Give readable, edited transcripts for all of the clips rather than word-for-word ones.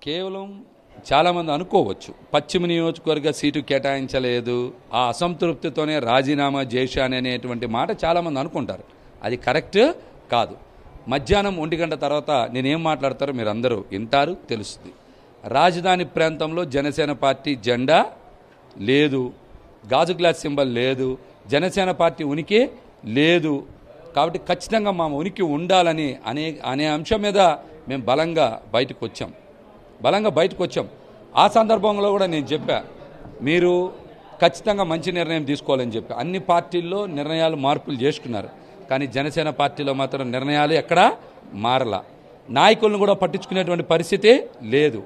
కేవలం చాలామంది అనుకోవచ్చు పశ్చిమ నియోజకవర్గ సీటు కేటాయించలేదు, ఆ అసంతృప్తితోనే రాజీనామా చేశాను అనేటువంటి మాట చాలామంది అనుకుంటారు. అది కరెక్ట్ కాదు. మధ్యాహ్నం 1 గంట తర్వాత నేనేం మాట్లాడతారో మీరు అందరూ వింటారు, తెలుస్తుంది. రాజధాని ప్రాంతంలో జనసేన పార్టీ జెండా లేదు, గాజు గ్లాస్ సింబల్ లేదు, జనసేన పార్టీ ఉనికి లేదు. కాబట్టి ఖచ్చితంగా మా ఉనికి ఉండాలని అనే అంశం మీద మేము బలంగా బయటకు వచ్చాం. ఆ సందర్భంలో కూడా నేను చెప్పా, మీరు ఖచ్చితంగా మంచి నిర్ణయం తీసుకోవాలని చెప్పి. అన్ని పార్టీల్లో నిర్ణయాలు మార్పులు చేసుకున్నారు, కానీ జనసేన పార్టీలో మాత్రం నిర్ణయాలు ఎక్కడా మారలా. నాయకులను కూడా పట్టించుకునేటువంటి పరిస్థితి లేదు.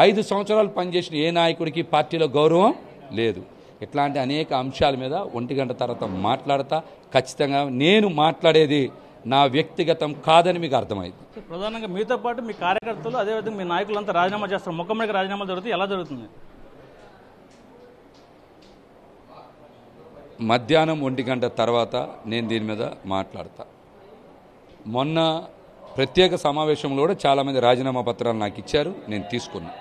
5 సంవత్సరాలు పనిచేసిన ఏ నాయకుడికి పార్టీలో గౌరవం లేదు. ఇట్లాంటి అనేక అంశాల మీద 1 గంట తర్వాత మాట్లాడతా. ఖచ్చితంగా నేను మాట్లాడేది నా వ్యక్తిగతం కాదని మీకు అర్థమైంది. ప్రధానంగా మీతో పాటు మీ కార్యకర్తలు అదేవిధంగా మీ నాయకులంతా రాజీనామా చేస్తారు, ముఖమ్మడికి రాజీనామాలు జరుగుతాయి, ఎలా జరుగుతుంది? మధ్యాహ్నం 1 గంట తర్వాత నేను దీని మీద మాట్లాడతా. మొన్న ప్రత్యేక సమావేశంలో కూడా చాలామంది రాజీనామా పత్రాలు నాకు ఇచ్చారు, నేను తీసుకున్నా.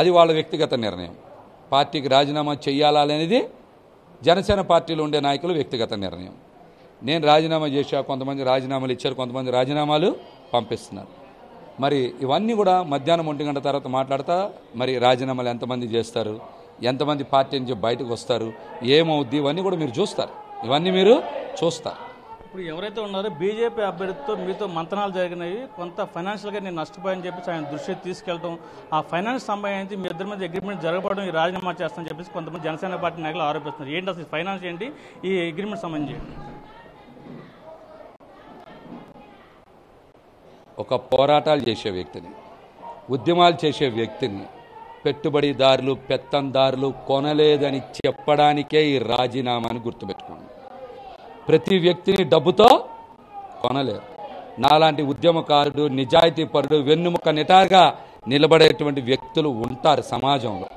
అది వాళ్ళ వ్యక్తిగత నిర్ణయం. పార్టీకి రాజీనామా చేయాలా అనేది జనసేన పార్టీలో ఉండే నాయకులు వ్యక్తిగత నిర్ణయం. నేను రాజీనామా చేశా, కొంతమంది రాజీనామాలు ఇచ్చారు, కొంతమంది రాజీనామాలు పంపిస్తున్నారు. మరి ఇవన్నీ కూడా మధ్యాహ్నం 1 గంట తర్వాత మాట్లాడతా. మరి రాజీనామాలు ఎంతమంది చేస్తారు, ఎంతమంది పార్టీ నుంచి బయటకు వస్తారు, ఏమవుద్ది, ఇవన్నీ కూడా మీరు చూస్తారు. ఇప్పుడు ఎవరైతే ఉన్నారో బీజేపీ అభ్యర్థితో మీతో మంతనాలు జరిగినాయి, కొంత ఫైనాన్షియల్గా నేను నష్టపోయని చెప్పేసి ఆయన దృష్టికి తీసుకెళ్ళడం, ఆ ఫైనాన్స్ సంబంధించి మీ ఇద్దరి మధ్య అగ్రిమెంట్ జరగబడడం, ఈ రాజీనామా చేస్తామని చెప్పేసి కొంతమంది జనసేన పార్టీ నాయకులు ఆరోపిస్తున్నారు. ఏంటి అసలు ఫైనాన్స్ ఏంటి, ఈ అగ్రిమెంట్ సంబంధించి? ఒక పోరాటాలు చేసే వ్యక్తిని, ఉద్యమాలు చేసే వ్యక్తిని పెట్టుబడిదారులు, పెత్తందారులు కొనలేదని చెప్పడానికే ఈ రాజీనామాని గుర్తుపెట్టుకోండి. ప్రతి వ్యక్తిని డబ్బుతో కొనలేరు. నాలాంటి ఉద్యమకారుడు, నిజాయితీ పరుడు, వెన్నుముక నిటారుగా నిలబడేటువంటి వ్యక్తులు ఉంటారు సమాజంలో.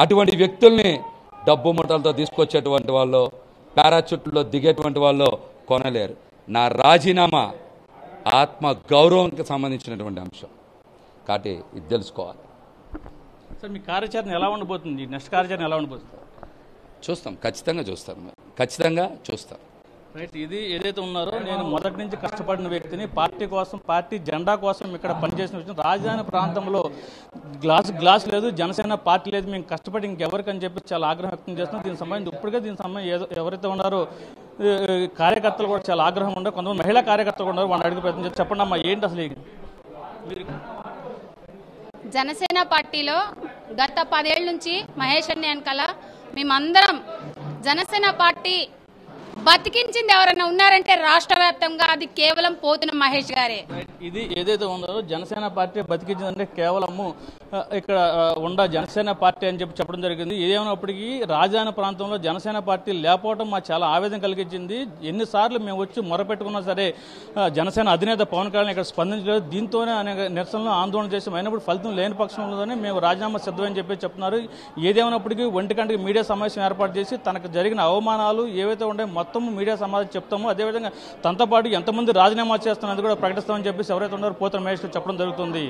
అటువంటి వ్యక్తుల్ని డబ్బు మూటలతో తీసుకొచ్చేటువంటి వాళ్ళు, పారాచూట్లో దిగేటువంటి వాళ్ళు కొనలేరు. నా రాజీనామా ఆత్మ గౌరవంకి సంబంధించినటువంటి అంశం కాబట్టి ఇది తెలుసుకోవాలి. సార్, మీ కార్యాచరణ ఎలా ఉండబోతుంది? నెక్స్ట్ కార్యాచరణ ఎలా ఉండబోతుంది? ఖచ్చితంగా చూస్తాం. రైట్, ఇది ఏదైతే ఉన్నారో నేను మొదటి నుంచి కష్టపడిన వ్యక్తిని, పార్టీ కోసం, పార్టీ జెండా కోసం ఇక్కడ పనిచేసిన విషయం. రాజధాని ప్రాంతంలో గ్లాస్ లేదు, జనసేన పార్టీ లేదు, మేము కష్టపడి ఇంకెవరికని చెప్పి చాలా ఆగ్రహం వ్యక్తం చేస్తున్నాం. దీనికి సంబంధించి ఎవరైతే ఉన్నారో కార్యకర్తలు కూడా చాలా ఆగ్రహం ఉండే, కొంతమంది మహిళా కార్యకర్తలు ఉన్నారు, వాళ్ళని అడిగే ప్రయత్నం చేసి చెప్పండి అమ్మా, ఏంటి అసలు జనసేన పార్టీలో గత 10 ఏళ్ల నుంచి మహేష్ అన్న వెనకాల మేమందరం జనసేన పార్టీ బతికించింది ఎవరైనా ఉన్నారంటే రాష్ట్ర వ్యాప్తంగా అది కేవలం పోతున్న మహేష్ గారే. ఇది ఏదైతే ఉందో జనసేన పార్టీ బతికించిందంటే కేవలము ఇక్కడ ఉండ జనసేన పార్టీ అని చెప్పడం జరిగింది. ఏదేమైనప్పటికీ రాజధాని ప్రాంతంలో జనసేన పార్టీ లేకపోవడం మాకు చాలా ఆవేదన కలిగించింది. ఎన్నిసార్లు మేము వచ్చి మొరపెట్టుకున్నా సరే జనసేన అధినేత పవన్ కళ్యాణ్ ఇక్కడ స్పందించలేదు. దీంతోనే అనేక నిరసనలు ఆందోళన చేసి అయినప్పుడు ఫలితం లేని పక్షంలోనే మేము రాజీనామా సిద్ధమని చెప్పి చెప్తున్నారు. ఏదేమైనప్పటికీ 1 గంటకి మీడియా సమావేశం ఏర్పాటు చేసి తనకు జరిగిన అవమానాలు ఏవైతే ఉంటాయో మొత్తం మీడియా సమావేశం చెప్తాము. అదేవిధంగా తనతో పాటు ఎంతమంది రాజీనామా చేస్తున్నది కూడా ప్రకటిస్తామని చెప్పేసి ఎవరైతే ఉన్నారో పోతున్న మహేష్ చెప్పడం జరుగుతుంది.